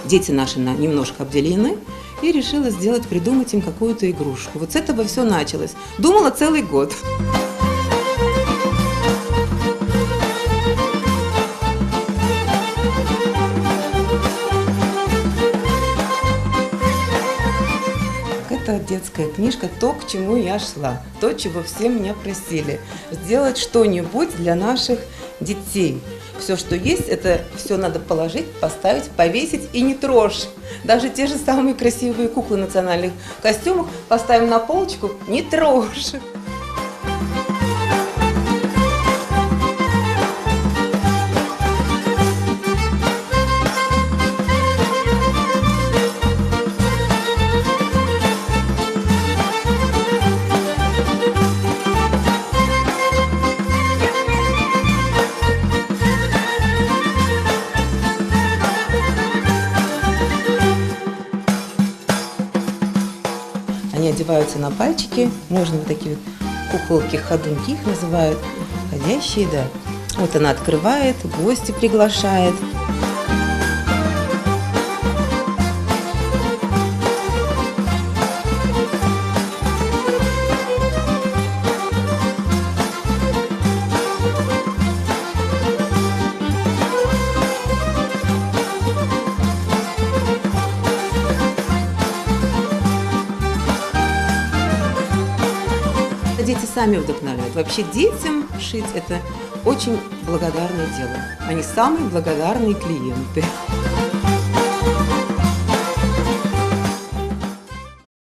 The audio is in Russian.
Дети наши немножко обделены, и решила придумать им какую-то игрушку. Вот с этого все началось. Думала целый год. Это детская книжка, то, к чему я шла, то, чего все меня просили. Сделать что-нибудь для наших детей. Все, что есть, это все надо положить, поставить, повесить и не трожь. Даже те же самые красивые куклы в национальных костюмах поставим на полочку, не трожь. Они одеваются на пальчики, можно вот такие вот куколки-ходунки их называют, ходящие, да. Вот она открывает, гости приглашает. Дети сами вдохновляют. Вообще детям шить – это очень благодарное дело. Они самые благодарные клиенты.